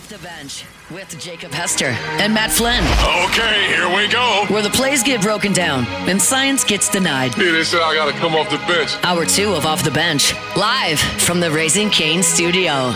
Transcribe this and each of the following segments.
Off the Bench with Jacob Hester and Matt Flynn. Okay, here we go. Where the plays get broken down and science gets denied. Hey, they said I gotta come off the bench. Hour 2 of Off the Bench, live from the Raising Cane's studio.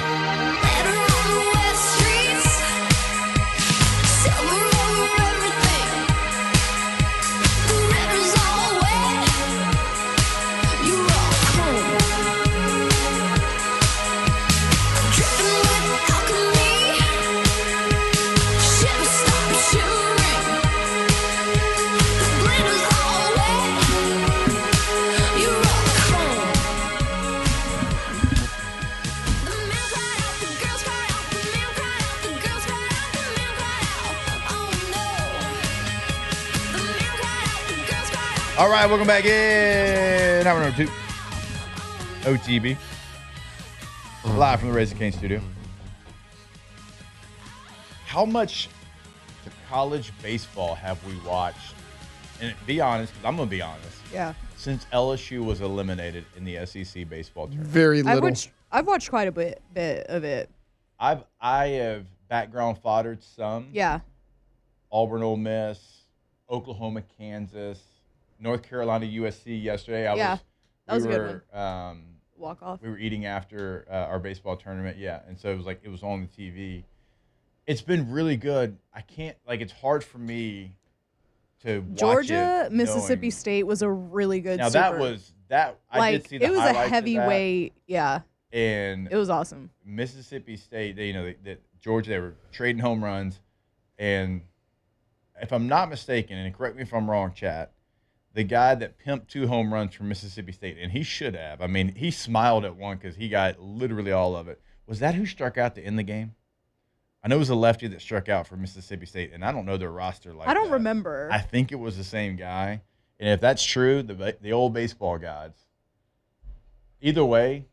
All right, welcome back in. Hour number 2. OTB. Live from the Raising Cane studio. How much college baseball have we watched? And be honest, because I'm going to be honest. Yeah. Since LSU was eliminated in the SEC baseball tournament. Very little. I've watched quite a bit of it. I have background foddered some. Yeah. Auburn, Ole Miss, Oklahoma, Kansas, North Carolina, USC yesterday. That was a good one. Walk off. We were eating after our baseball tournament, yeah, and so it was on the TV. It's been really good. It's hard for me to watch Georgia, it Mississippi knowing. State was a really good. Now Super. I did see the it was a highlights of heavyweight, yeah. that, and It was awesome. Mississippi State, Georgia, they were trading home runs, and if I'm not mistaken, and correct me if I'm wrong, chat. The guy that pimped 2 home runs from Mississippi State, and he should have. I mean, he smiled at one because he got literally all of it. Was that who struck out to end the game? I know it was a lefty that struck out for Mississippi State, and I don't know their roster like that. I don't remember. I think it was the same guy. And if that's true, the old baseball gods. Either way,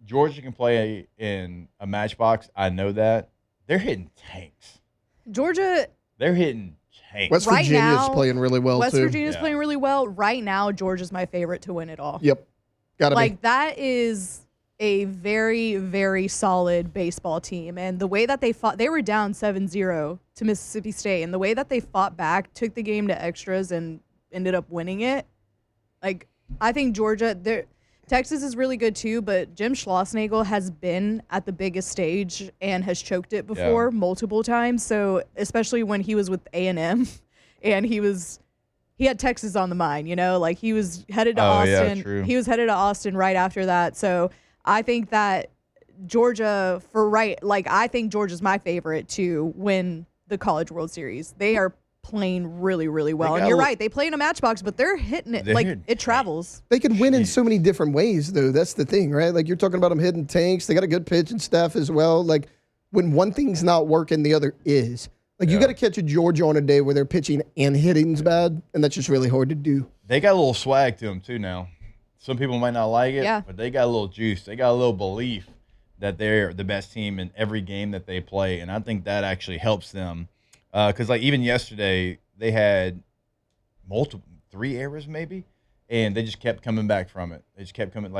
Georgia can play in a matchbox. I know that. They're hitting tanks. Georgia. They're hitting tanks. West Right Virginia's now, playing really well, West too. Virginia's Yeah. playing really well. Right now, Georgia's my favorite to win it all. Yep. Gotta be. That is a very, very solid baseball team. And the way that they fought, they were down 7-0 to Mississippi State. And the way that they fought back, took the game to extras and ended up winning it. I think Georgia, Texas is really good too, but Jim Schlossnagle has been at the biggest stage and has choked it before multiple times. So especially when he was with A&M and he had Texas on the mind, he was headed to Austin. Yeah, true. He was headed to Austin right after that. So I think that Georgia I think Georgia's my favorite to win the College World Series. They are playing really, really well. And you're right. They play in a matchbox, but they're hitting it. It travels. They can win in so many different ways, though. That's the thing, right? You're talking about them hitting tanks. They got a good pitching staff as well. When one thing's not working, the other is. You got to catch a Georgia on a day where they're pitching and hitting's bad, and that's just really hard to do. They got a little swag to them, too, now. Some people might not like it, but they got a little juice. They got a little belief that they're the best team in every game that they play, and I think that actually helps them. Because even yesterday, they had 3 errors maybe, and they just kept coming back from it. They just kept coming.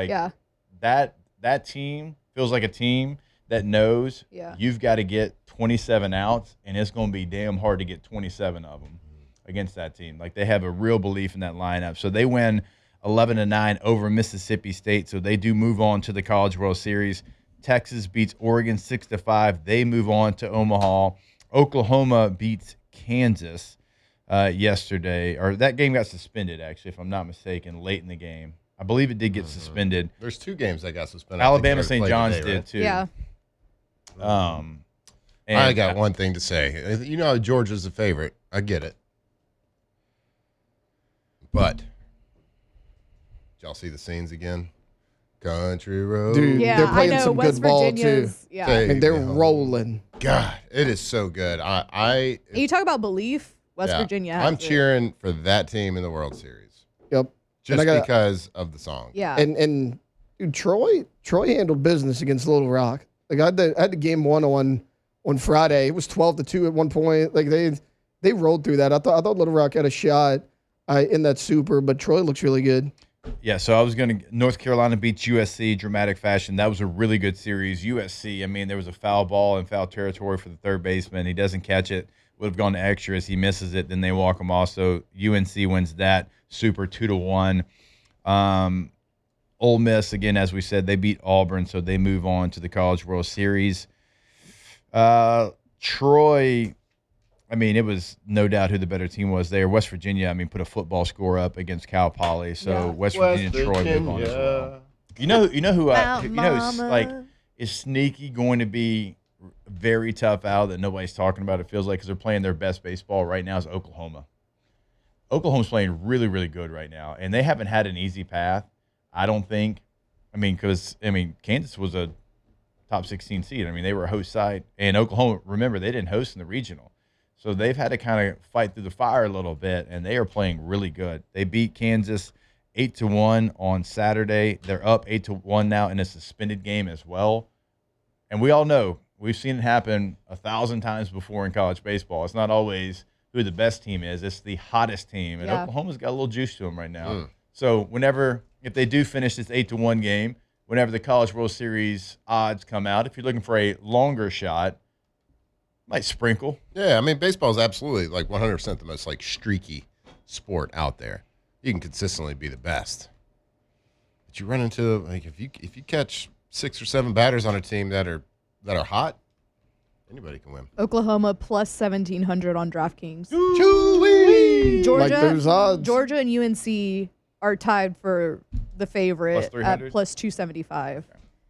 That team feels like a team that knows you've got to get 27 outs, and it's going to be damn hard to get 27 of them against that team. They have a real belief in that lineup. So they win 11-9 over Mississippi State, so they do move on to the College World Series. Texas beats Oregon 6-5. They move on to Omaha. Oklahoma beats Kansas yesterday. Or that game got suspended, actually, if I'm not mistaken, late in the game. I believe it did get suspended. There's 2 games that got suspended. Alabama St. John's today, did, right? too. Yeah. I got one thing to say. You know, Georgia's the favorite. I get it. But, did y'all see the scenes again? Country road. Dude, Yeah, they're playing I know. some West good ball, too. Virginia's, yeah. They're rolling. God, it is so good. And you talk about belief, West yeah, Virginia has I'm it. cheering for that team in the World Series. Yep. Just because of the song. Yeah. And dude, Troy handled business against Little Rock. I had the game 1 on Friday. It was 12-2 at one point. They rolled through that. I thought Little Rock had a shot in that super, but Troy looks really good. Yeah, so I was going to – North Carolina beats USC, dramatic fashion. That was a really good series. USC, I mean, there was a foul ball in foul territory for the third baseman. He doesn't catch it. Would have gone to extras. He misses it. Then they walk him off. So UNC wins that. Super 2-1. Ole Miss, again, as we said, they beat Auburn, so they move on to the College World Series. Troy – I mean, it was no doubt who the better team was there. West Virginia, I mean, put a football score up against Cal Poly. So West Virginia and Troy move on as well. You know who's like is sneaky going to be very tough out that nobody's talking about. It feels like because they're playing their best baseball right now is Oklahoma. Oklahoma's playing really, really good right now, and they haven't had an easy path. I don't think. I mean, because Kansas was a top 16 seed. I mean, they were a host side, and Oklahoma. Remember, they didn't host in the regional. So they've had to kind of fight through the fire a little bit, and they are playing really good. They beat Kansas 8-1 on Saturday. They're up 8-1 now in a suspended game as well. And we all know, we've seen it happen 1,000 times before in college baseball. It's not always who the best team is. It's the hottest team. And Oklahoma's got a little juice to them right now. So if they do finish this 8-1 game, whenever the College World Series odds come out, if you're looking for a longer shot, might sprinkle. Yeah, I mean, baseball is absolutely like 100% the most like streaky sport out there. You can consistently be the best, but you run into like if you catch 6 or 7 batters on a team that are hot, anybody can win. Oklahoma plus 1,700 on DraftKings. Georgia, like those odds. Georgia and UNC are tied for the favorite at plus 275.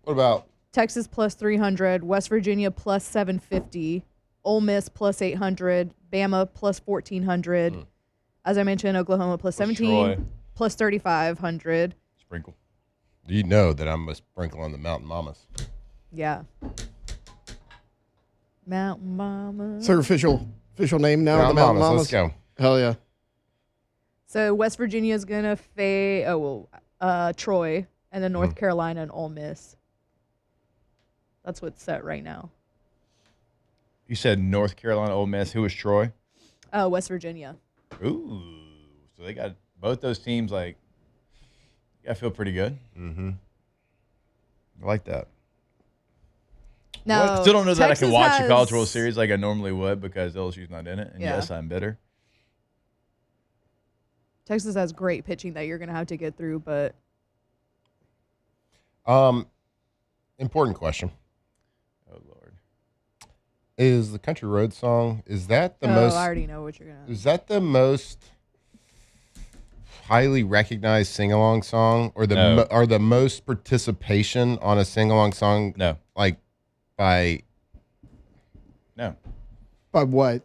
What about Texas plus 300, West Virginia plus 750. Ole Miss plus 800, Bama plus 1,400. As I mentioned, Oklahoma plus 17, plus 3,500. Sprinkle. You know that I'm a sprinkle on the Mountain Mamas. Yeah. Mountain Mamas. It's their official name now. Mountain the Mountain Mamas. Let's go. Hell yeah. So West Virginia is gonna face Troy, and then North Carolina and Ole Miss. That's what's set right now. You said North Carolina, Ole Miss. Who was Troy? West Virginia. Ooh. So they got both those teams, like, you got to feel pretty good. Mm-hmm. I like that. No, still don't know that Texas I can watch a College World Series like I normally would because LSU's not in it. And yes, I'm bitter. Texas has great pitching that you're going to have to get through, but. Important question. Oh, Lord. Is the Country Road song, is that the most... I already know what you're going to... Is that the most highly recognized sing-along song? Or or the most participation on a sing-along song? No. Like, by... No. By what?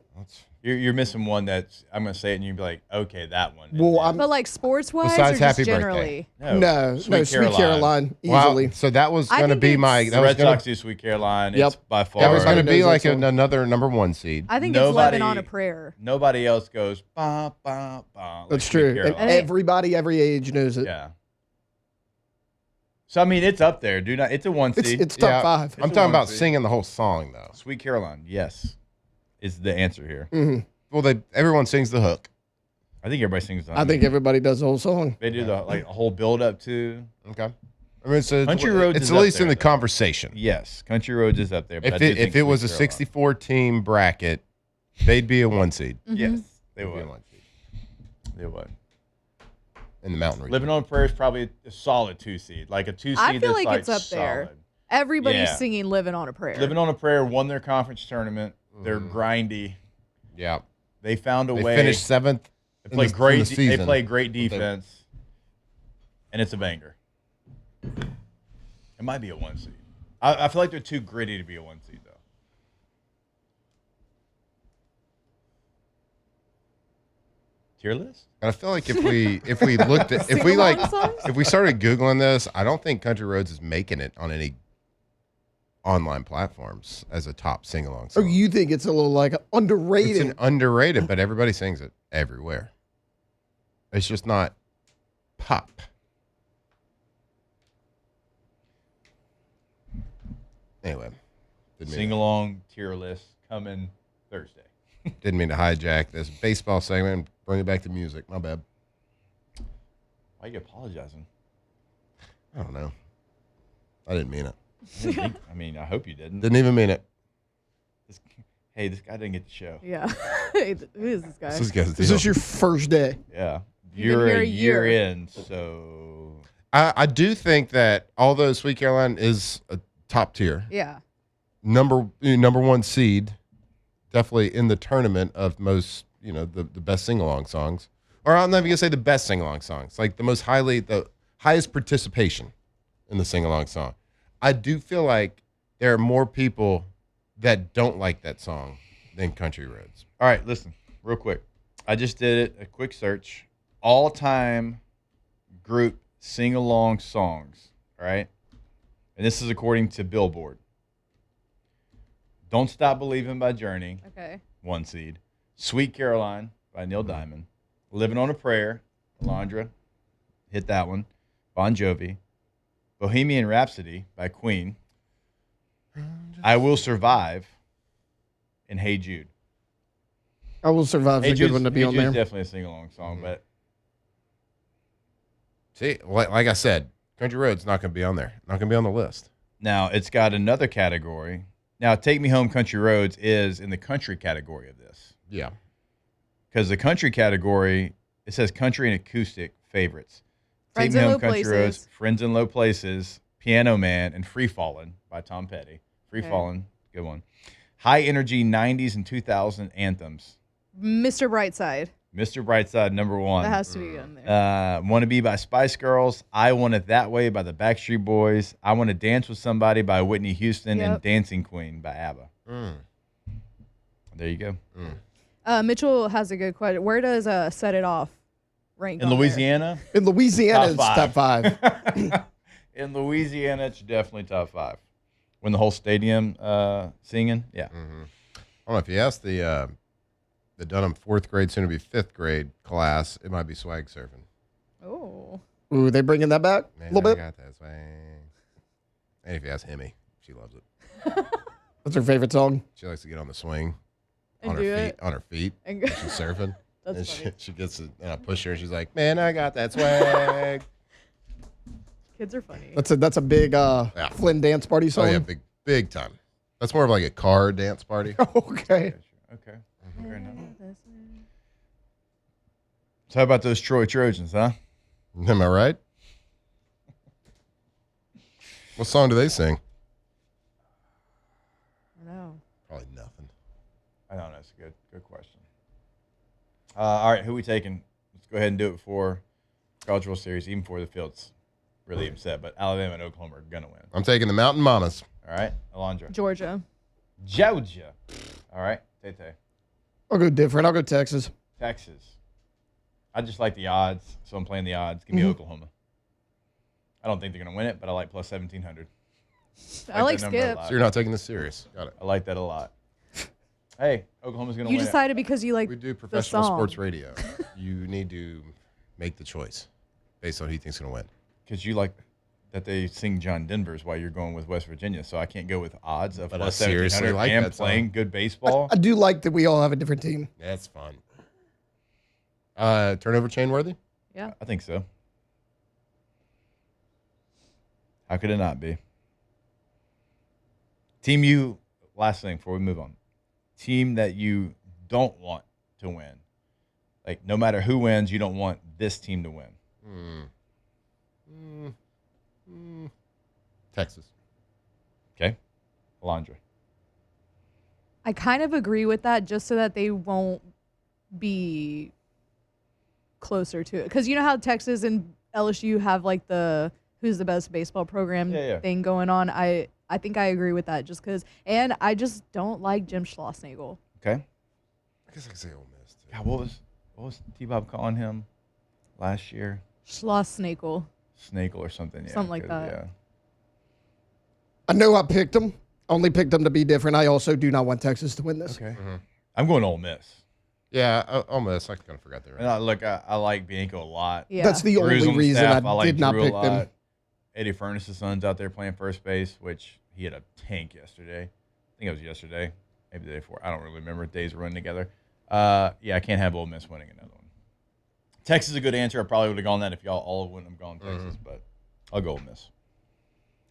You're missing one that's, I'm going to say it and you'd be like, okay, that one. Well, but like sports-wise or Besides just Happy generally? Birthday. No, Sweet Caroline, easily. Wow. So that was going to be my... The Red Sox do Sweet Caroline. Yep. It's by far. That was going to be like another number 1 seed. I think it's Living on a Prayer. Nobody else goes, bah, bah, bah. Like That's true. And everybody, every age knows it. Yeah. So, I mean, it's up there. It's a 1 seed. It's top 5. I'm talking about singing the whole song, though. Sweet Caroline, yes, is the answer here. Mm-hmm. Well, everyone sings the hook. I think everybody sings the hook. I think everybody does the whole song. They do the a whole build-up, too. Okay. I mean, Country Roads it's is at least up there, in the conversation. Yes, Country Roads is up there. But If it was a 64-team bracket, they'd be a 1 seed. Mm-hmm. Yes, they They'd be would. a 1 seed. They would. In the mountain region. Living on a Prayer is probably a solid 2 seed. Like a 2 seed I feel that's like it's up there. Everybody's singing Living on a Prayer. Living on a Prayer won their conference tournament. They're grindy. Yeah. They found a way. They finished 7th. They play great. They play great defense, and it's a banger. It might be a 1 seed. I feel like they're too gritty to be a 1 seed, though. Tier list? And I feel like if we looked at if we started Googling this, I don't think Country Roads is making it on any online platforms as a top sing-along song. Oh, you think it's a little like underrated? It's an underrated, but everybody sings it everywhere. It's just not pop. Anyway. Sing-along tier list coming Thursday. Didn't mean to hijack this baseball segment and bring it back to music. My bad. Why are you apologizing? I don't know. I didn't mean it. I hope you didn't. Didn't even mean it. This guy didn't get the show. Yeah. Hey, who is this guy? This is your first day. Yeah. You've You're been here a a year year. in, so I do think that although Sweet Caroline is a top tier, Yeah. number one seed, definitely in the tournament of most, the best sing along songs. Or I'm not even gonna say the best sing along songs, like the highest participation in the sing along song. I do feel like there are more people that don't like that song than Country Roads. all right, listen, real quick. I just did a quick search. All-time group sing-along songs, all right? And this is according to Billboard. Don't Stop Believing by Journey, Okay. 1 seed. Sweet Caroline by Neil Diamond. Living on a Prayer, Alondra, hit that one. Bon Jovi. Bohemian Rhapsody by Queen. I Will Survive, and Hey Jude. I Will Survive is a good one to be on there. Definitely a sing-along song, but See, like I said, Country Roads not going to be on there. Not going to be on the list. now it's got another category. Now, Take Me Home, Country Roads is in the country category of this. Yeah. Because the country category, it says country and acoustic favorites. Friends Take Me in Home, Low Country Places. Roads, Friends in Low Places, Piano Man, and Free Fallin' by Tom Petty. Free Fallin', good one. High energy 90s and 2000 anthems. Mr. Brightside. Mr. Brightside, number 1. That has to be on there. Wanna Be by Spice Girls, I Want It That Way by the Backstreet Boys, I Want to Dance with Somebody by Whitney Houston, and Yep. Dancing Queen by ABBA. Mm. There you go. Mitchell has a good question. Where does Set It Off rank In on there? Louisiana? In Louisiana, it's Top top five. In Louisiana, it's definitely top 5. When the whole stadium singing, yeah. I don't know if you ask the Dunham 4th grade, soon to be 5th grade class, it might be swag surfing. Oh. Ooh, they bringing that back a Man, little I bit. got that swag. And if you ask Hemi, she loves it. What's her favorite song? She likes to get on the swing And on her do feet. it. On her feet. And go- She's surfing. That's and funny. she gets it, and I push her, and she's like, "Man, I got that swag." Kids are funny. That's a big Flynn dance party Oh song. yeah, big time. That's more of like a car dance party. Okay. Okay. Fair enough. So how about those Troy Trojans, huh? Am I right? What song do they sing? I know. Probably nothing. I don't know. That's a good question. All right, who we taking? Let's go ahead and do it before College World Series, even before the field's really even set. But Alabama and Oklahoma are going to win. I'm taking the Mountain Mamas. All right, Alondra. Georgia. Georgia. All right, Tay-Tay. I'll go different. I'll go Texas. Texas. I just like the odds, so I'm playing the odds. Give me Oklahoma. I don't think they're going to win it, but I like plus 1,700. I like that number a Skip. lot. So you're not taking this serious. Got it. I like that a lot. Hey, Oklahoma's going to You win decided because you like We do the professional song. sports radio. You need to make the choice based on who you think's going to win. because you like that they sing John Denver's while you're going with West Virginia, so I can't go with odds of But I plus seriously 1,700 like and that song. playing good baseball. I do like that we all have a different team. That's fun. Turnover chain worthy? Yeah. I think so. How could it not be? Last thing before we move on. Team that you don't want to win. Like, no matter who wins, you don't want this team to win. Texas. Okay? Alondra. I kind of agree with that just so that they won't be closer to it. Because you know how Texas and LSU have like the who's the best baseball program thing going on? I think I agree with that just because. And I just don't like Jim Schlossnagle. Okay? I guess I could say Ole Miss. Too. God, what was T-Bob calling him last year? Schlossnagle. Snakel or something. Yeah, Something like 'cause, that. Yeah. I know I picked them. Only picked them to be different. I also do not want Texas to win this. Okay. I'm going Ole Miss. Yeah, Ole Miss. I kind of forgot there. And I like Bianco a lot. Yeah. That's the Drew's only on the reason staff. I like did not Drew pick a them. lot. Eddie Furness's son's out there playing first base, which he had a tank yesterday. I think it was yesterday, maybe the day before. I don't really remember. Days were running together. Yeah, I can't have Ole Miss winning another one. Texas is a good answer. I probably would have gone that if y'all all wouldn't have gone Texas, but I'll go Ole Miss.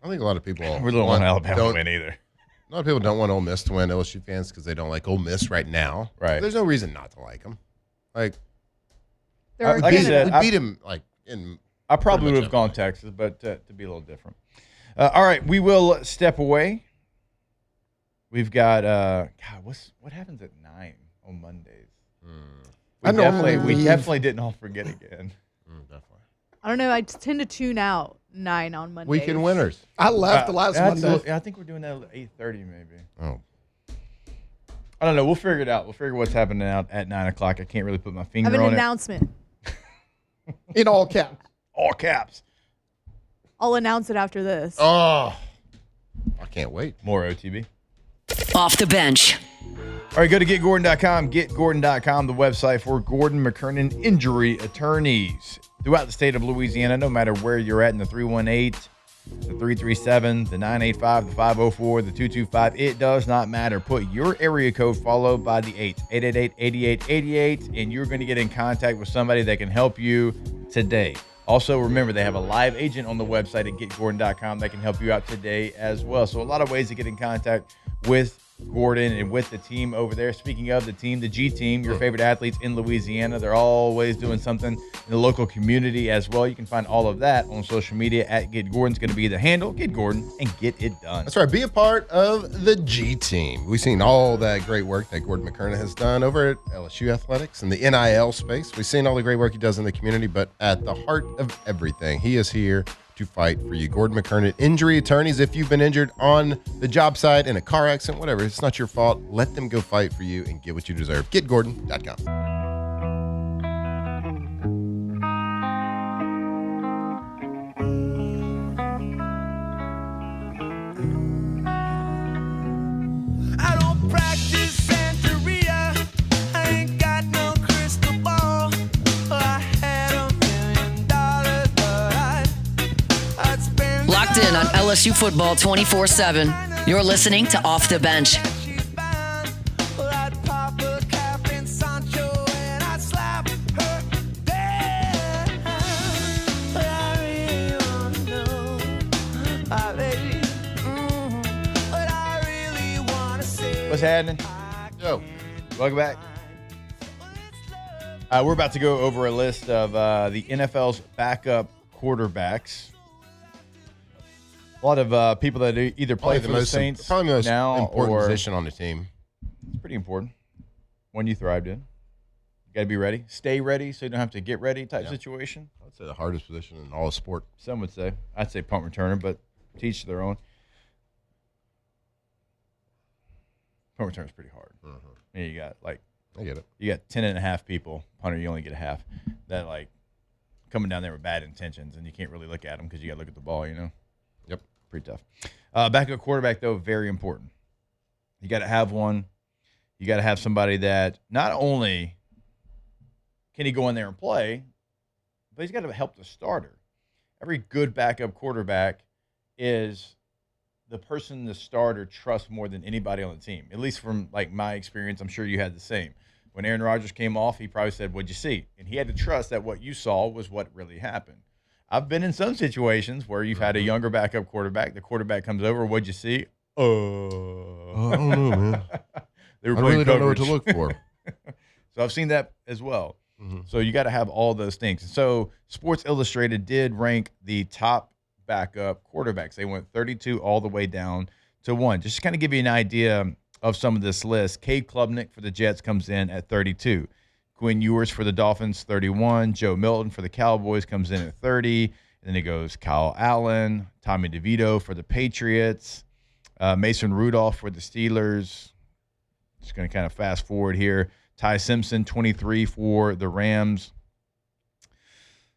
I think a lot of people We don't want Alabama to win either. A lot of people don't want Ole Miss to win. LSU fans because they don't like Ole Miss right now. Right. There's no reason not to like them. Like They're Like I organic. said, we beat him like in. I probably pretty would much have gone Texas, but to be a little different. All right, we will step away. We've got God. What happens at 9 on Mondays? We definitely didn't all forget again. Definitely. I don't know. I tend to tune out 9 on Monday. Weekend winners. I left the last Monday. I think we're doing that at 8:30 maybe. Oh. I don't know. We'll figure it out. We'll figure what's happening out at 9 o'clock. I can't really put my I finger have an on announcement. In all caps. All caps. I'll announce it after this. Oh. I can't wait. More OTB. Off the bench. All right, go to getgordon.com. Getgordon.com, the website for Gordon McKernan injury attorneys throughout the state of Louisiana, no matter where you're at in the 318, the 337, the 985, the 504, the 225. It does not matter. Put your area code followed by the 888-8888, and you're going to get in contact with somebody that can help you today. Also, remember, they have a live agent on the website at getgordon.com that can help you out today as well. So a lot of ways to get in contact with Gordon and with the team over there. Speaking of the team, the G team, your favorite athletes in Louisiana, they're always doing something in the local community as well. You can find all of that on social media at Get Gordon's going to be the handle. Get Gordon and get it done. That's right. Be a part of the G team. We've seen all that great work that Gordon McKernan has done over at LSU Athletics in the NIL space. We've seen all the great work he does in the community, but at the heart of everything, he is here to fight for you. Gordon McKernan, injury attorneys. If you've been injured on the job site, in a car accident, whatever, it's not your fault. Let them go fight for you and get what you deserve. GetGordon.com. I don't practice Santeria. I ain't got no crystal ball. I had $1 million, but I'd spend Locked in on LSU football 24/7. You're listening to Off the Bench. she's bound. Well, I'd pop a cap in Sancho and I'd slap her down. But I really wanna know, baby. But I really wanna say. What's happening? Yo. Welcome back. We're about to go over a list of the NFL's backup quarterbacks. A lot of people that either play for the Saints probably the most now important or position on the team. it's pretty important. One you thrived in. You got to be ready. Stay ready so you don't have to get ready type situation. I'd say the hardest position in all of sport. Some would say. I'd say punt returner, but teach to their own. Punt return is pretty hard. And you got I get it. you got 10 and a half people. Punter, you only get a half. That coming down there with bad intentions, and you can't really look at them because you got to look at the ball, you know? Yep. Pretty tough. Backup quarterback, though, very important. You got to have one. You got to have somebody that not only can he go in there and play, but he's got to help the starter. Every good backup quarterback is the person the starter trusts more than anybody on the team. At least from my experience, I'm sure you had the same. When Aaron Rodgers came off, he probably said, "What'd you see?" And he had to trust that what you saw was what really happened. I've been in some situations where you've had a younger backup quarterback. The quarterback comes over. What'd you see? I don't know, man. They were I playing really don't know what to coverage. look for. So I've seen that as well. Mm-hmm. So you got to have all those things. So Sports Illustrated did rank the top backup quarterbacks. They went 32 all the way down to 1. Just to kind of give you an idea of some of this list. Cade Klubnik for the Jets comes in at 32. Quinn Ewers for the Dolphins, 31. Joe Milton for the Cowboys comes in at 30. And then it goes Kyle Allen, Tommy DeVito for the Patriots, Mason Rudolph for the Steelers. Just going to kind of fast forward here. Ty Simpson, 23 for the Rams.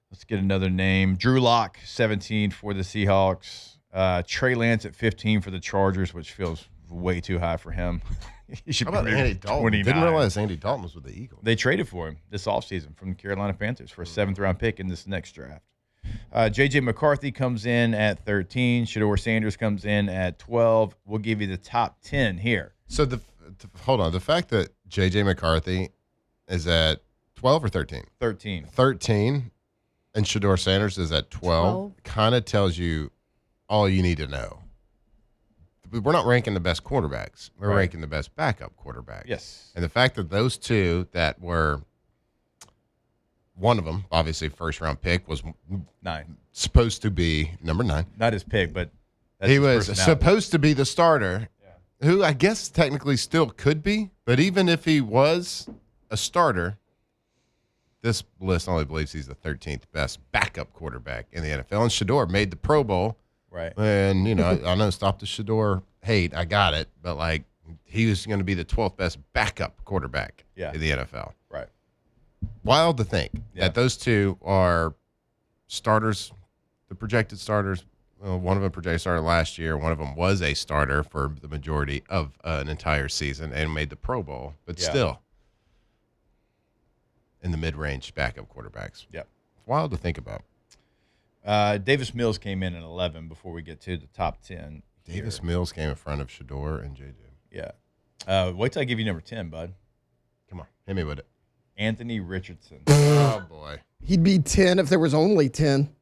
Let's get another name. Drew Lock, 17 for the Seahawks. Trey Lance at 15 for the Chargers, which feels way too high for him. He should How about be Andy Dalton? 29. Didn't realize Andy Dalton was with the Eagles. They traded for him this offseason from the Carolina Panthers for a 7th-round pick in this next draft. J.J. McCarthy comes in at 13. Shedeur Sanders comes in at 12. We'll give you the top 10 here. So hold on. The fact that J.J. McCarthy is at 12 or 13? 13. 13, and Shador Sanders is at 12. 12. Kind of tells you all you need to know. We're not ranking the best quarterbacks. We're Right. ranking the best backup quarterbacks. Yes. And the fact that those two that were one of them, obviously first-round pick, was 9. supposed to be number 9. Not his pick, but that's He his was personality. supposed to be the starter, who I guess technically still could be. But even if he was a starter, this list only believes he's the 13th best backup quarterback in the NFL. And Shador made the Pro Bowl. Right. And, I know stop the Shador hate. I got it. But, like, he was going to be the 12th best backup quarterback in the NFL. Right. Wild to think Yeah. that those two are starters, the projected starters. Well, one of them projected starter last year. One of them was a starter for the majority of an entire season and made the Pro Bowl. But still, in the mid-range backup quarterbacks. Yep. It's wild to think about. Davis Mills came in at 11 before we get to the top 10. Davis Mills came in front of Shador and JJ. Yeah. Wait till I give you number 10, bud. Come on, hit me with it. Anthony Richardson. Oh, boy. He'd be 10 if there was only 10.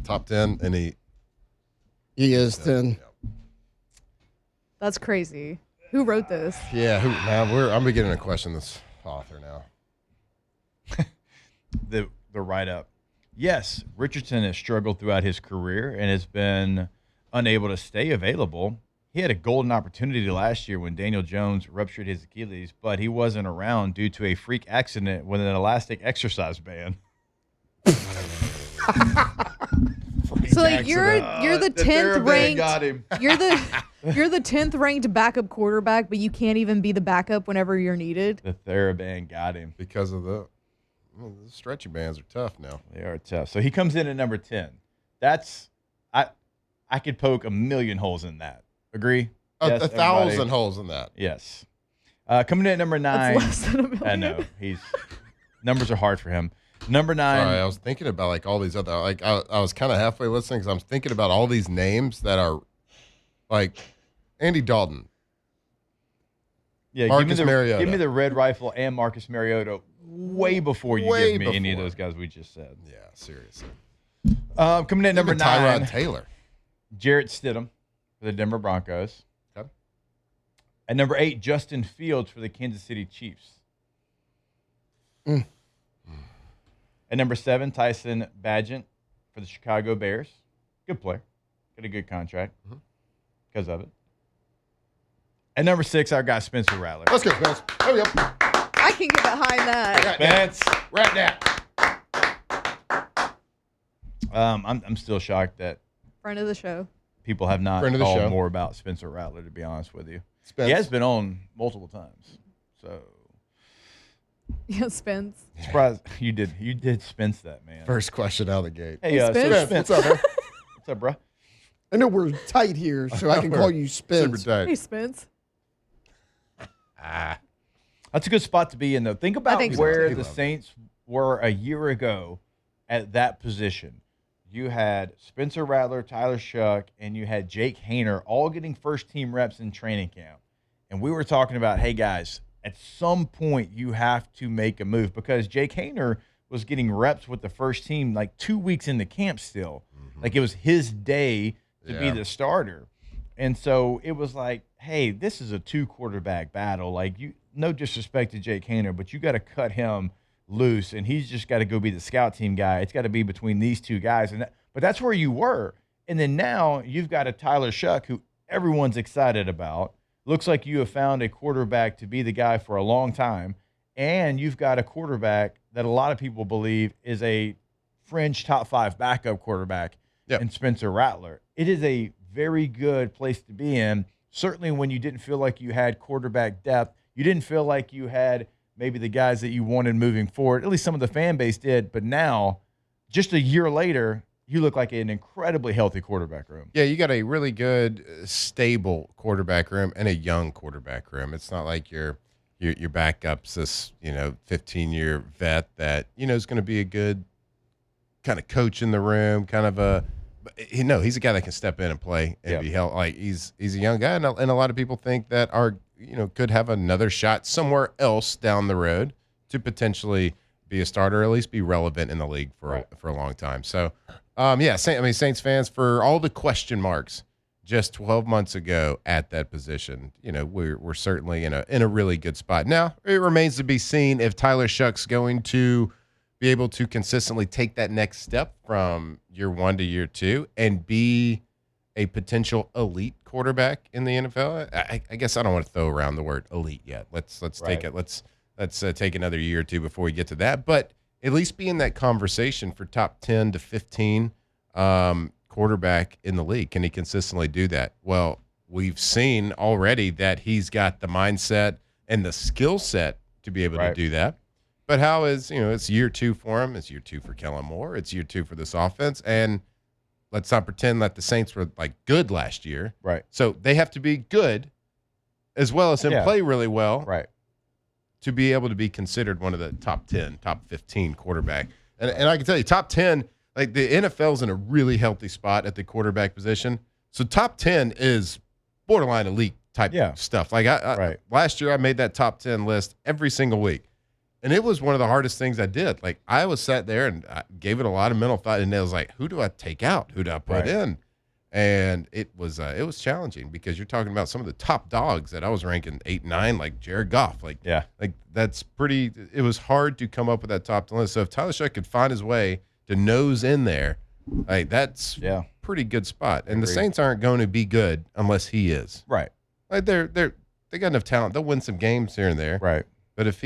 Top 10, and he He is 10. That's crazy. Who wrote this? Yeah, I'm beginning to question this author now. the write-up. Yes, Richardson has struggled throughout his career and has been unable to stay available. He had a golden opportunity last year when Daniel Jones ruptured his Achilles, but he wasn't around due to a freak accident with an elastic exercise band. So like you're the 10th ranked. Got him. You're the 10th ranked backup quarterback, but you can't even be the backup whenever you're needed. The TheraBand got him. Because of the stretchy bands are tough now. They are tough. So he comes in at number 10. That's I could poke a million holes in that. Agree? Yes, a thousand everybody? holes in that. Yes. Coming in at number 9. That's less than a million. I know. Numbers are hard for him. Number 9. Sorry, I was thinking about like all these other I was kind of halfway listening because I'm thinking about all these names that are like Andy Dalton. Yeah, Marcus Mariota. Give me the red rifle and Marcus Mariota way before you give me any of those guys we just said. Yeah, seriously. Coming in at number Even 9, Tyrod Taylor. Jarrett Stidham for the Denver Broncos. Okay. At number 8, Justin Fields for the Kansas City Chiefs. At number 7, Tyson Bagent for the Chicago Bears. Good player. Got a good contract because of it. At number 6, our guy Spencer Rattler. Let's go, Spence. Hurry up. I can get behind that. Spence. Right now. I'm still shocked that Friend of the show. people have not Friend of the called show. more about Spencer Rattler, to be honest with you. Spence. He has been on multiple times. So Yeah, Spence. surprised you did Spence that, man. First question out of the gate. Hey, Spence. so Spence, what's up, man? What's up, bro? I know we're tight here, so I can call you Super Spence. tight. Hey, Spence. That's a good spot to be in, though. Think about think so, where too. the Saints were a year ago at that position. You had Spencer Rattler, Tyler Shuck, and you had Jake Hayner all getting first-team reps in training camp. And we were talking about, hey, guys, at some point you have to make a move because Jake Hayner was getting reps with the first team like 2 weeks into camp still. Like it was his day to be Yeah. the starter. And so it was like, hey, this is a 2-quarterback battle. Like, no disrespect to Jake Hayner, but you got to cut him loose, and he's just got to go be the scout team guy. It's got to be between these two guys. But that's where you were. And then now you've got a Tyler Shuck who everyone's excited about. Looks like you have found a quarterback to be the guy for a long time. And you've got a quarterback that a lot of people believe is a fringe top 5 backup quarterback in Spencer Rattler. It is a very good place to be in. Certainly when you didn't feel like you had quarterback depth, you didn't feel like you had maybe the guys that you wanted moving forward. At least some of the fan base did. But now, just a year later, you look like an incredibly healthy quarterback room. Yeah, you got a really good, stable quarterback room and a young quarterback room. It's not like your backup's this 15-year vet that is going to be a good kind of coach in the room, kind of a. He's a guy that can step in and play and be held. Like he's a young guy, and a lot of people think that could have another shot somewhere else down the road. to potentially be a starter, or at least be relevant in the league for a long time. So, Saints fans, for all the question marks just 12 months ago at that position, we're certainly in a really good spot. Now, it remains to be seen if Tyler Shuck's going to be able to consistently take that next step from year 1 to year 2 and be a potential elite quarterback in the NFL. I guess I don't want to throw around the word elite yet. Let's take it. Let's take another year or two before we get to that. But at least be in that conversation for top 10 to 15 quarterback in the league. Can he consistently do that? Well, we've seen already that he's got the mindset and the skill set to be able to do that. But how is, it's year 2 for him. It's year 2 for Kellen Moore. It's year 2 for this offense. And let's not pretend that the Saints were good last year. Right. So they have to be good as well as play really well. Right. To be able to be considered one of the top 10, top 15 quarterback. And I can tell you, top 10, the NFL's in a really healthy spot at the quarterback position. So top 10 is borderline elite type stuff. Last year I made that top 10 list every single week. And it was one of the hardest things I did. I was sat there and I gave it a lot of mental thought, and it was like, who do I take out? Who do I put in? And it was challenging because you're talking about some of the top dogs that I was ranking 8, 9, like Jared Goff. That's pretty. It was hard to come up with that top 10 list. So if Tyler Shuck could find his way to nose in there, that's pretty good spot. And the Saints aren't going to be good unless he is. Right. They got enough talent. They'll win some games here and there. Right. But if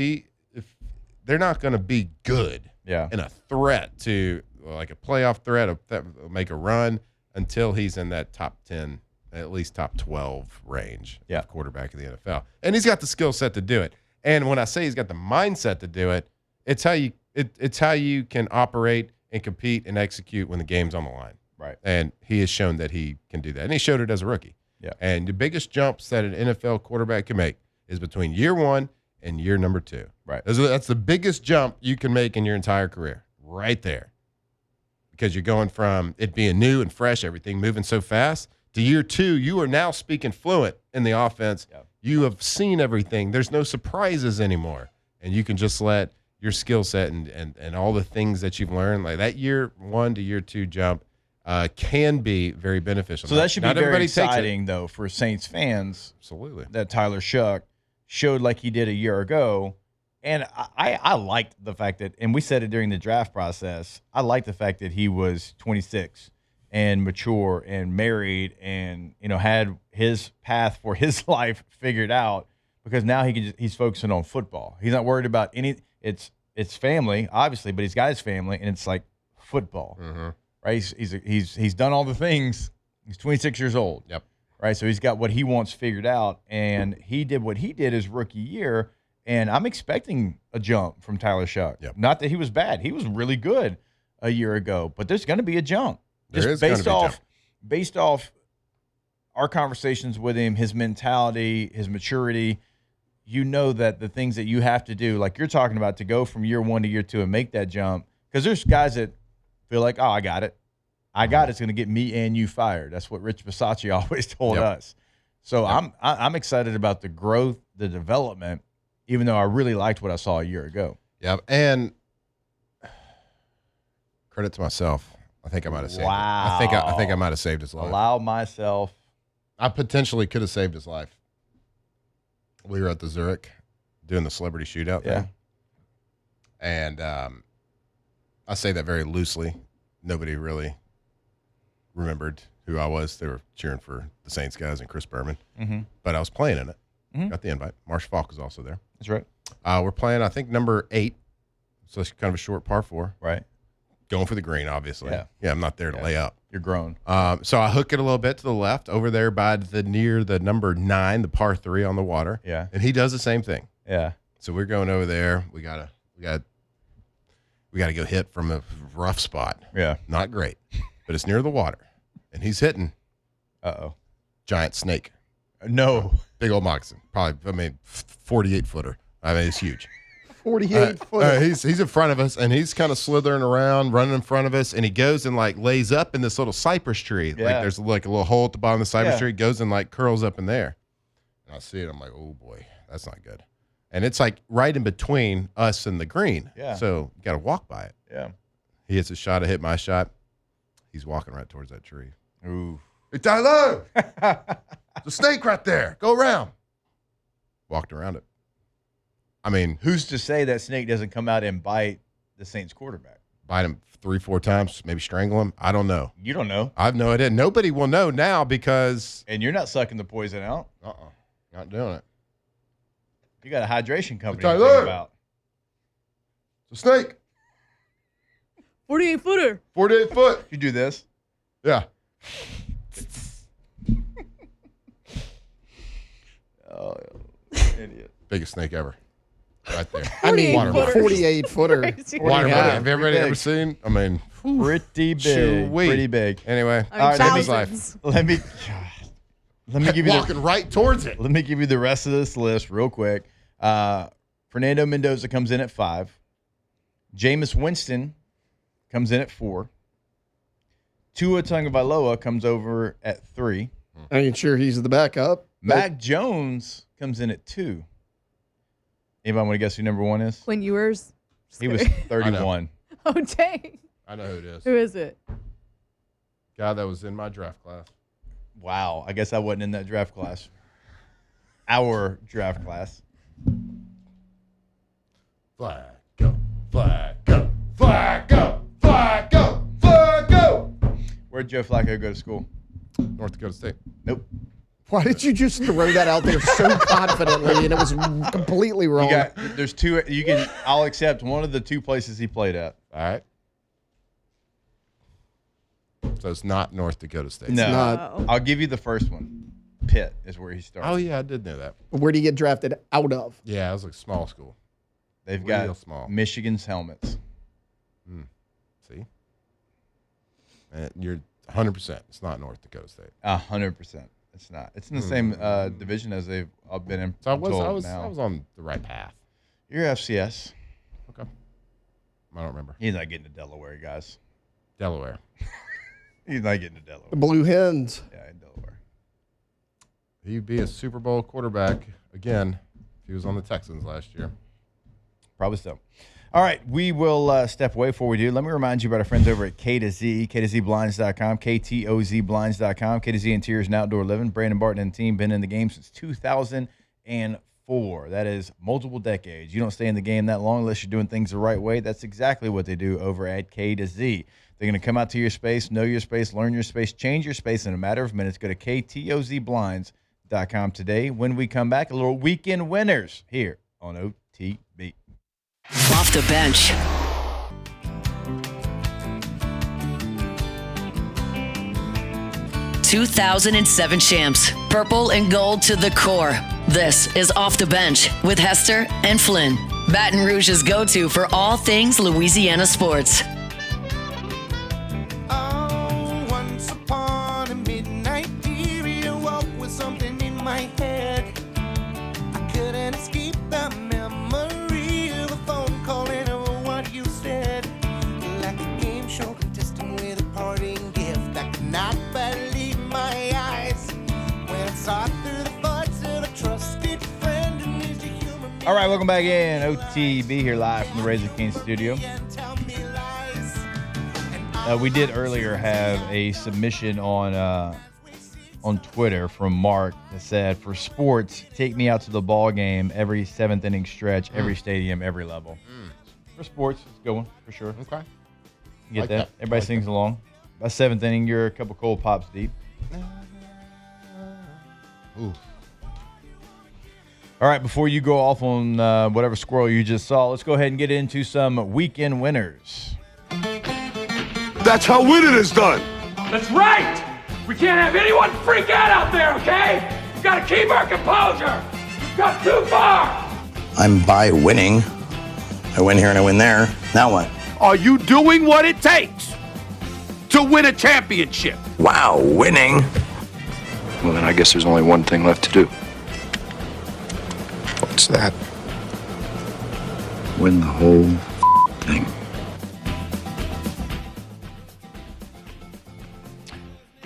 they're not going to be good and a threat to a playoff threat that will make a run until he's in that top 10, at least top 12 range of quarterback in the NFL. And he's got the skill set to do it. And when I say he's got the mindset to do it, it's how you can operate and compete and execute when the game's on the line. Right. And he has shown that he can do that. And he showed it as a rookie. Yeah. And the biggest jumps that an NFL quarterback can make is between year 1 and year number 2. Right. That's the biggest jump you can make in your entire career, right there. Because you're going from it being new and fresh, everything moving so fast, to year 2, you are now speaking fluent in the offense. Yep. You have seen everything. There's no surprises anymore. And you can just let your skill set and all the things that you've learned, like that year 1 to year 2 jump, can be very beneficial. So that should be very exciting, though, for Saints fans. Absolutely. That Tyler Shuck showed like he did a year ago. And I liked the fact that, and we said it during the draft process, I liked the fact that he was 26 and mature and married and, had his path for his life figured out, because now he's focusing on football. He's not worried about it's family, obviously, but he's got his family, and it's like football, right? He's done all the things. He's 26 years old. Yep. Right. So he's got what he wants figured out, and he did what he did his rookie year. And I'm expecting a jump from Tyler Shuck. Yep. Not that he was bad. He was really good a year ago, but there's going to be a jump. Based off our conversations with him, his mentality, his maturity, that the things that you have to do, like you're talking about, to go from year 1 to year 2 and make that jump, because there's guys that feel like, oh, I got it. It's going to get me and you fired. That's what Rich Bisaccia always told us. So I'm excited about the growth, the development, even though I really liked what I saw a year ago. Yeah, and credit to myself. I think I might have saved it. I think I might have saved his life. Allow myself. I potentially could have saved his life. We were at the Zurich doing the celebrity shootout thing. And I say that very loosely. Nobody really remembered who I was. They were cheering for the Saints guys and Chris Berman. Mm-hmm. But I was playing in it. Mm-hmm. Got the invite. Marsh Falk was also there. That's right. We're playing, I think, number 8. So it's kind of a short par 4. Right. Going for the green, obviously. Yeah, I'm not there to lay up. You're grown. So I hook it a little bit to the left over there by near the number 9, the par 3 on the water. Yeah. And he does the same thing. Yeah. So we're going over there. We got to go hit from a rough spot. Yeah. Not great, but it's near the water. And he's hitting. Uh-oh. Giant snake. No. Big old moccasin. Probably, 48-footer. It's huge. 48-footer. He's in front of us, and he's kind of slithering around, running in front of us, and he goes and lays up in this little cypress tree. Yeah. There's a little hole at the bottom of the cypress tree. Goes and curls up in there. And I see it. I'm like, oh boy, that's not good. And it's like right in between us and the green. Yeah. So you got to walk by it. Yeah. He hits a shot. I hit my shot. He's walking right towards that tree. Ooh. Hey, Tyler! There's a snake right there. Go around. Walked around it. I mean, Who's to say that snake doesn't come out and bite the Saints quarterback? bite him 3-4 times, maybe strangle him. I don't know. You don't know. I have no idea. Nobody will know now because And you're not sucking the poison out. not doing it. You got a hydration company to Tyler! think about. It's a snake. 48 footer. 48 foot. You do this. Yeah. Oh, idiot. Biggest snake ever. Right there. I mean, 48 footer. 48 footer. Crazy. Water Yeah. body. Have everybody Big. ever seen? I mean, Pretty big. Shoo-wee. Pretty big. Anyway, I mean, All right, let me- thousands. Let me give you walking right towards it. let me give you the rest of this list real quick. Fernando Mendoza comes in at 5. Jameis Winston comes in at 4. Tua Tagovailoa comes over at 3. I ain't sure he's the backup. Mac Jones comes in at 2. Anybody want to guess who number 1 is? Quinn Ewers. Just He was kidding. 31. Oh, dang. I know who it is. Who is it? Guy that was in my draft class. Wow. I guess I wasn't in that draft class. Our draft class. Flag, go, flag, go, flag, go, flag, go, flag, go. Where'd Joe Flacco go to school? North Dakota State. Nope. Why did you just throw that out there so confidently and it was completely wrong? There's two. I'll accept one of the 2 places he played at. All right. So it's not North Dakota State. No. not. Oh. I'll give you the first one. Pitt is where he started. Oh, yeah, I did know that. Where'd he get drafted out of? Yeah, it was like small school. They've Real got small. Michigan's helmets. See? And you're 100%. It's not North Dakota State. 100%. It's not. It's in the same division as they've all been in. So I until was now. on the right path. You're FCS. Okay. I don't remember. He's not getting to Delaware, guys. Delaware. He's not getting to Delaware. The Blue Hens. Yeah, in Delaware. He'd be a Super Bowl quarterback again if he was on the Texans last year. Probably so. All right, we will step away before we do. Let me remind you about our friends over at K to Z, KTOZBlinds.com, KTOZBlinds.com, K to Z Interiors and Outdoor Living. Brandon Barton and team been in the game since 2004. That is multiple decades. You don't stay in the game that long unless you're doing things the right way. That's exactly what they do over at K to Z. They're going to come out to your space, know your space, learn your space, change your space in a matter of minutes. Go to KTOZBlinds.com today. When we come back, a little weekend winners here on OTB. Off the bench. ...2007 champs, purple and gold to the core. This is Off the Bench with Hester and Flynn. Baton Rouge's go-to for all things Louisiana sports. Oh, once upon a midnight period, I woke with something in my head. I couldn't escape the memory of a phone call and of what you said. Like a game show contestant with a parting gift. I could not believe my eyes when I saw through the thoughts of a trusted friend and used a human. All right, welcome back in. OTB here live from the Raising King studio. Tell me lies. We did earlier have a submission on Twitter from Mark that said, for sports, take me out to the ball game every 7th inning stretch, every stadium, every level. For sports, it's going for sure. Okay. You get Like that? that. Everybody Like sings along. By 7th inning, you're a couple cold pops deep. Ooh. All right, before you go off on whatever squirrel you just saw, let's go ahead and get into some weekend winners. That's how winning is done. That's right! We can't have anyone freak out there, okay? We've got to keep our composure! We've got too far! I'm by winning. I win here and I win there. Now what? Are you doing what it takes to win a championship? Wow, winning. Well, then I guess there's only one thing left to do. What's that? Win the whole thing.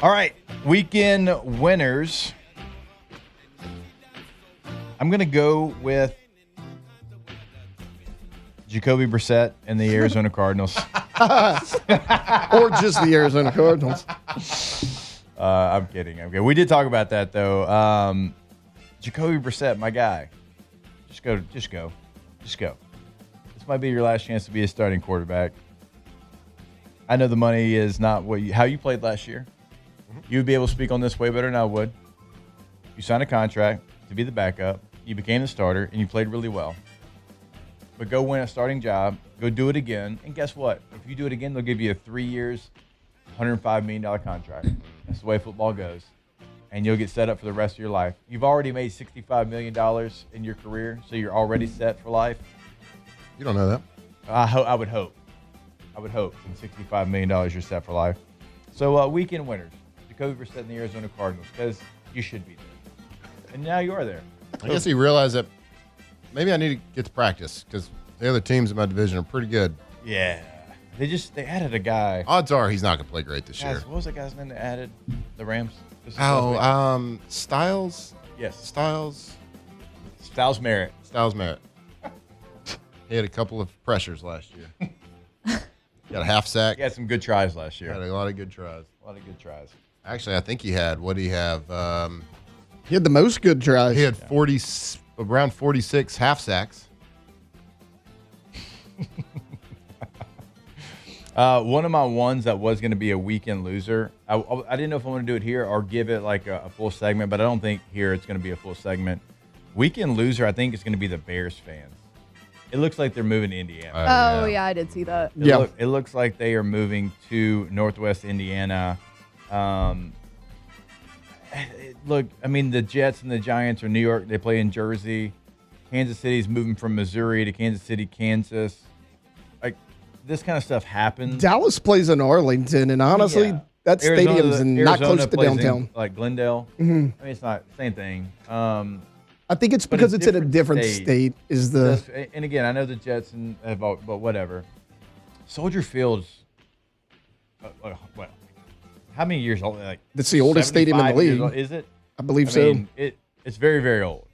All right, weekend winners. I'm going to go with Jacoby Brissett and the Arizona Cardinals. Or just the Arizona Cardinals. I'm kidding. We did talk about that, though. Jacoby Brissett, my guy. Just go. This might be your last chance to be a starting quarterback. I know the money is not how you played last year. You would be able to speak on this way better than I would. You signed a contract to be the backup. You became the starter, and you played really well. But go win a starting job. Go do it again. And guess what? If you do it again, they'll give you a 3 years, $105 million contract. That's the way football goes. And you'll get set up for the rest of your life. You've already made $65 million in your career, so you're already set for life. You don't know that. I would hope. In $65 million, you're set for life. So weekend winners, Jacoby Brissett and the Arizona Cardinals, because you should be there. And now you are there. I guess he realized that maybe I need to get to practice because the other teams in my division are pretty good. Yeah. They added a guy. Odds are he's not going to play great this year. What was that guy's name that added the Rams? Styles? Yes. Styles Merritt. He had a couple of pressures last year. Got a half sack. He had some good tries last year. Had a lot of good tries. Actually, I think he had, what did he have? He had the most good tries. He had around 46 half sacks. One of my ones that was going to be a weekend loser. I didn't know if I want to do it here or give it like a full segment, but I don't think here it's going to be a full segment. Weekend loser, I think, is going to be the Bears fans. It looks like they're moving to Indiana. Yeah, I did see that. It looks like they are moving to Northwest Indiana. Look, I mean, the Jets and the Giants are New York. They play in Jersey. Kansas City's moving from Missouri to Kansas City, Kansas. Like, this kind of stuff happens. Dallas plays in Arlington, and honestly, that stadium's not close to downtown. Like Glendale. Mm-hmm. I mean, it's not the same thing. I think it's because it's in a different state. And again, I know the Jets but whatever. Soldier Field's what? How many years old? Like it's the oldest stadium in the league. Is it? I believe so. It's very, very old.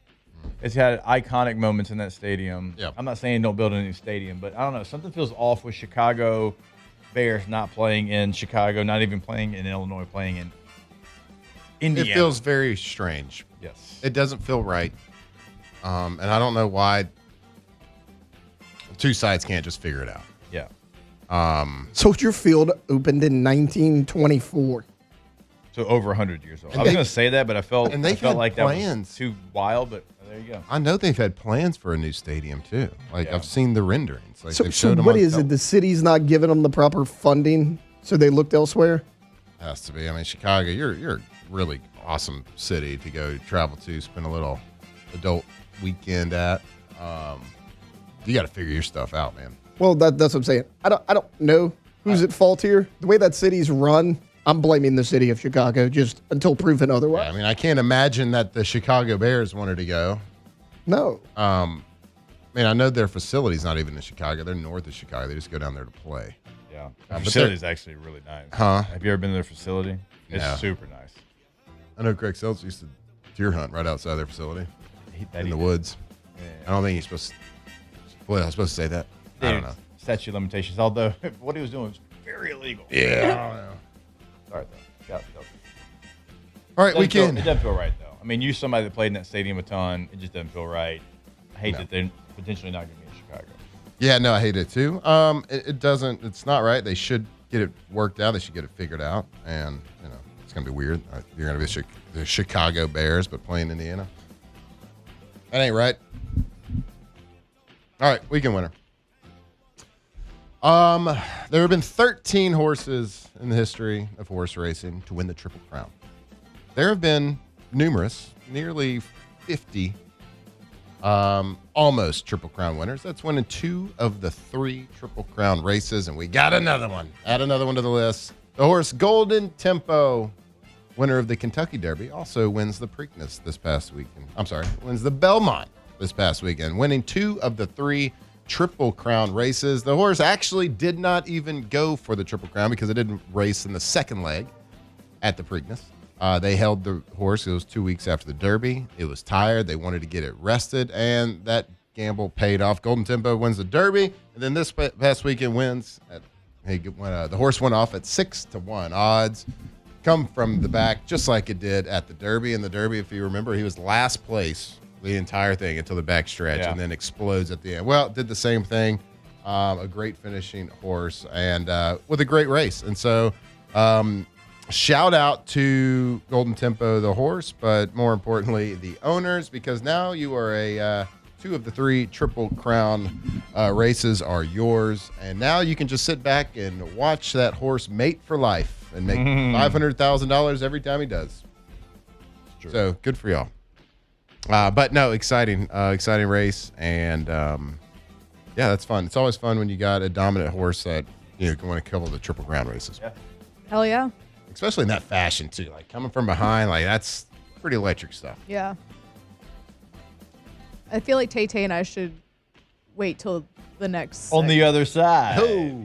It's had iconic moments in that stadium. Yep. I'm not saying don't build a new stadium, but I don't know. Something feels off with Chicago Bears not playing in Chicago, not even playing in Illinois, playing in Indiana. It feels very strange. Yes. It doesn't feel right. And I don't know why two sides can't just figure it out. Yeah. Soldier Field opened in 1924. So over 100 years old. I was going to say that, but I felt like that was too wild, but there you go. I know they've had plans for a new stadium, too. Like, I've seen the renderings. Like, so what is it? The city's not giving them the proper funding, so they looked elsewhere? Has to be. I mean, Chicago, you're a really awesome city to go travel to, spend a little adult weekend at. You got to figure your stuff out, man. Well, that's what I'm saying. I don't know who's at fault here. The way that city's run, I'm blaming the city of Chicago just until proven otherwise. Yeah, I mean, I can't imagine that the Chicago Bears wanted to go. No. I mean, I know their facility's not even in Chicago. They're north of Chicago. They just go down there to play. Yeah. The facility's actually really nice. Huh? Have you ever been to their facility? It's super nice. I know Craig Seltz used to deer hunt right outside their facility in the woods. Yeah. I don't think he's supposed to. Boy, I was supposed to say that. Dude, I don't know. Statute of limitations, although what he was doing was very illegal. Yeah. I don't know. Sorry, though. All right, weekend. It doesn't feel right, though. I mean, you somebody that played in that stadium a ton, it just doesn't feel right. I hate that they're potentially not going to be in Chicago. Yeah, no, I hate it too. It doesn't. It's not right. They should get it worked out. They should get it figured out. And it's going to be weird. You're going to be the Chicago Bears, but playing Indiana. That ain't right. All right, weekend winner. There have been 13 horses in the history of horse racing to win the Triple Crown. There have been numerous, nearly 50, almost Triple Crown winners. That's winning 2 of the 3 Triple Crown races, and we got another one. Add another one to the list. The horse Golden Tempo, winner of the Kentucky Derby, also wins the Preakness this past weekend. Wins the Belmont this past weekend, winning 2 of the 3 Triple Crown races. The horse actually did not even go for the Triple Crown because it didn't race in the second leg at the Preakness. They held the horse. It was 2 weeks after the Derby. It was tired. They wanted to get it rested, and that gamble paid off. Golden Tempo wins the Derby, and then this past weekend wins. The horse went off at 6-1 odds. Come from the back, just like it did at the Derby. And the Derby, if you remember, he was last place the entire thing until the back stretch, and then explodes at the end. Well, did the same thing. A great finishing horse, and with a great race. And so, shout out to Golden Tempo, the horse, but more importantly, the owners, because now you are 2 of the 3 Triple Crown races are yours, and now you can just sit back and watch that horse mate for life and make $500,000 every time he does. So good for y'all. But no, exciting race, and yeah, that's fun. It's always fun when you got a dominant horse that can win a couple of the Triple Crown races. Yeah. Hell yeah. Especially in that fashion too, like coming from behind, like that's pretty electric stuff. Yeah. I feel like Tay-Tay and I should wait till the next On the other side. Oh.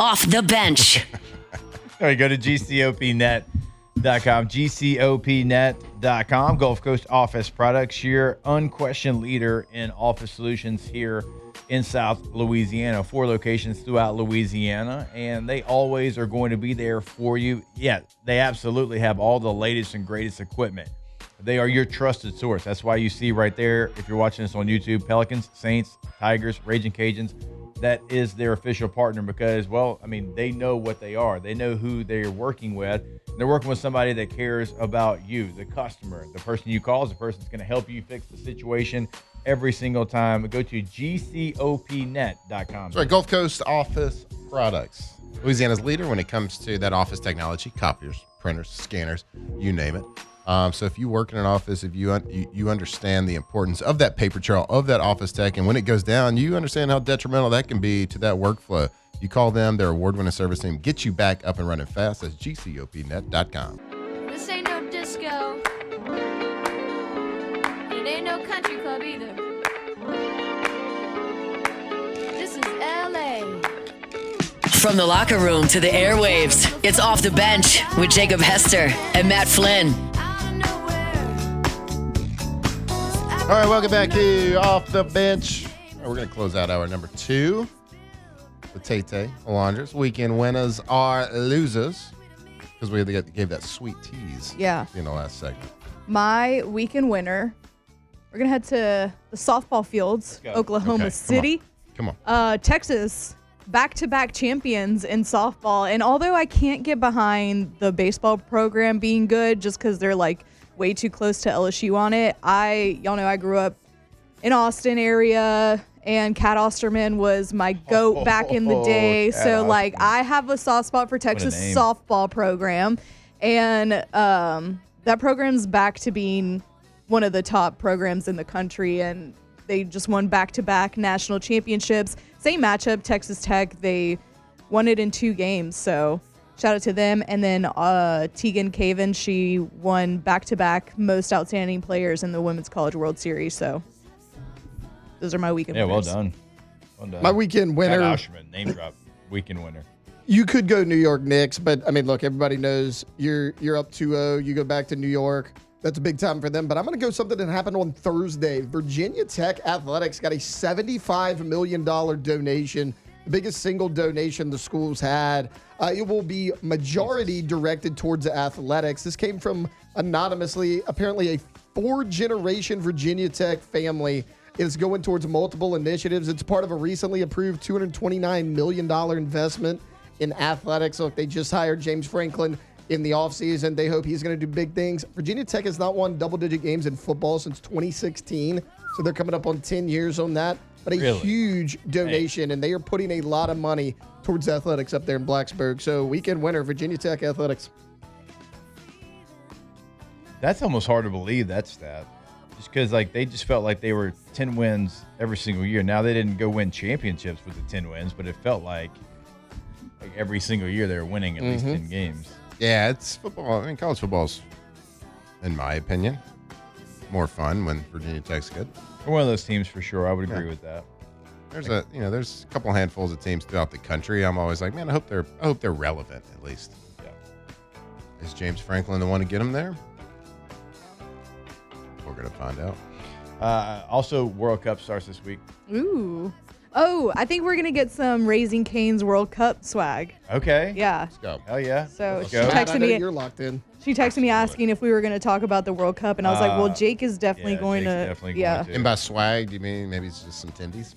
Off the bench. All right, go to GCOPnet.com, GCOPnet.com. Gulf Coast Office Products, your unquestioned leader in office solutions here in South Louisiana. 4 locations throughout Louisiana, and they always are going to be there for you. Yeah, they absolutely have all the latest and greatest equipment. They are your trusted source. That's why you see right there, if you're watching this on YouTube, Pelicans, Saints, Tigers, Raging Cajuns. That is their official partner because, well, I mean, they know what they are. They know who they're working with. They're working with somebody that cares about you, the customer. The person you call is the person that's going to help you fix the situation every single time. Go to GCOPnet.com. That's right, Gulf Coast Office Products. Louisiana's leader when it comes to that office technology, copiers, printers, scanners, you name it. So if you work in an office, if you understand the importance of that paper trail, of that office tech, and when it goes down, you understand how detrimental that can be to that workflow. You call them, their award-winning service team, get you back up and running fast. That's GCOPnet.com. This ain't no disco. It ain't no country club either. This is LA. From the locker room to the airwaves, it's Off the Bench with Jacob Hester and Matt Flynn. All right, welcome back to Off the Bench. All right, we're going to close out hour number 2 with Tay-Tay, Alondras. Weekend winners are losers because we gave that sweet tease in the last segment. My weekend winner, we're going to head to the softball fields, Oklahoma City. Come on. Texas, back-to-back champions in softball. And although I can't get behind the baseball program being good just because they're like way too close to LSU on it, y'all know I grew up in Austin area, and Kat Osterman was my GOAT back in the day. So, like, I have a soft spot for Texas softball program. And that program's back to being one of the top programs in the country. And they just won back-to-back national championships. Same matchup, Texas Tech. They won it in 2 games. So, shout out to them. And then Tegan Caven, she won back-to-back most outstanding players in the Women's College World Series. So, those are my weekend winners. Well done. Well done. My weekend winner. Pat Oshman, name drop, weekend winner. You could go New York Knicks, but, I mean, look, everybody knows you're up 2-0. You go back to New York. That's a big time for them. But I'm going to go something that happened on Thursday. Virginia Tech Athletics got a $75 million donation, the biggest single donation the school's had. It will be majority directed towards athletics. This came from anonymously, apparently a 4-generation Virginia Tech family. It's going towards multiple initiatives. It's part of a recently approved $229 million investment in athletics. Look, they just hired James Franklin in the offseason. They hope he's going to do big things. Virginia Tech has not won double-digit games in football since 2016, so they're coming up on 10 years on that. But a huge donation, and they are putting a lot of money towards athletics up there in Blacksburg. So weekend winner, Virginia Tech Athletics. That's almost hard to believe, that stat. Just because they just felt like they were 10 wins every single year. Now they didn't go win championships with the 10 wins, but it felt like every single year they were winning at least 10 games. Yeah, it's football. I mean, college football's, in my opinion, more fun when Virginia Tech's good. We're one of those teams for sure. I would agree with that. There's there's a couple handfuls of teams throughout the country. I'm always like, man, I hope they're relevant at least. Yeah. Is James Franklin the one to get them there? We're gonna find out. Also, World Cup starts this week. Ooh. Oh, I think we're going to get some Raising Cane's World Cup swag. Okay. Yeah. Let's go. Hell yeah. So Let's she go. texted me. You're locked in. She texted me asking if we were going to talk about the World Cup, and I was like, "Well, Jake is definitely going Jake's to." definitely yeah, going to. And by swag, do you mean maybe it's just some tendies?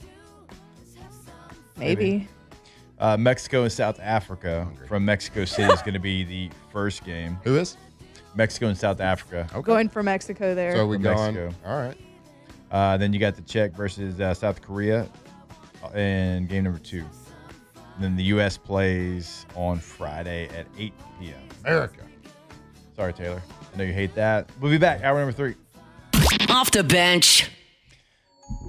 maybe. Mexico and South Africa from Mexico City is going to be the first game. Who is? Mexico and South Africa. Okay. Going for Mexico there. So we From going. Mexico. All right. Then you got the Czech versus South Korea in game number 2. And then the U.S. plays on Friday at 8 p.m. America. Sorry, Taylor. I know you hate that. We'll be back. Hour number 3. Off the bench.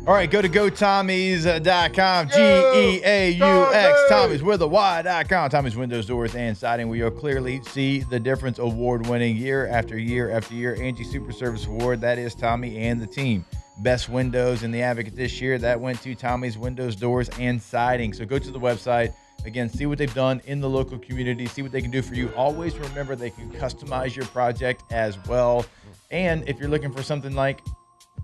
All right, go to GoTommies.com. G-E-A-U-X. Tommy's with a Y.com. Tommy's Windows, Doors, and Siding. We will clearly see the difference. Award-winning year after year after year. Angie Super Service Award. That is Tommy and the team. Best windows in the Advocate this year. That went to Tommy's Windows, Doors, and Siding. So go to the website. Again, see what they've done in the local community. See what they can do for you. Always remember they can customize your project as well. And if you're looking for something like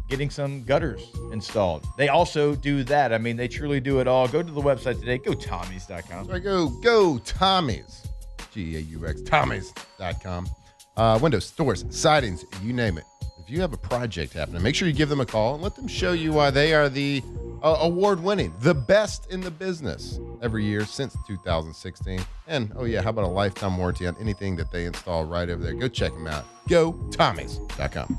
getting some gutters installed, they also do that. I mean, they truly do it all. Go to the website today. Go Tommys.com. So I go Tommys. G-A-U-X. Tommys.com. Windows, doors, sidings, you name it. If you have a project happening, make sure you give them a call and let them show you why they are the award-winning, the best in the business every year since 2016. And, oh yeah, how about a lifetime warranty on anything that they install right over there? Go check them out. Go Tommys.com.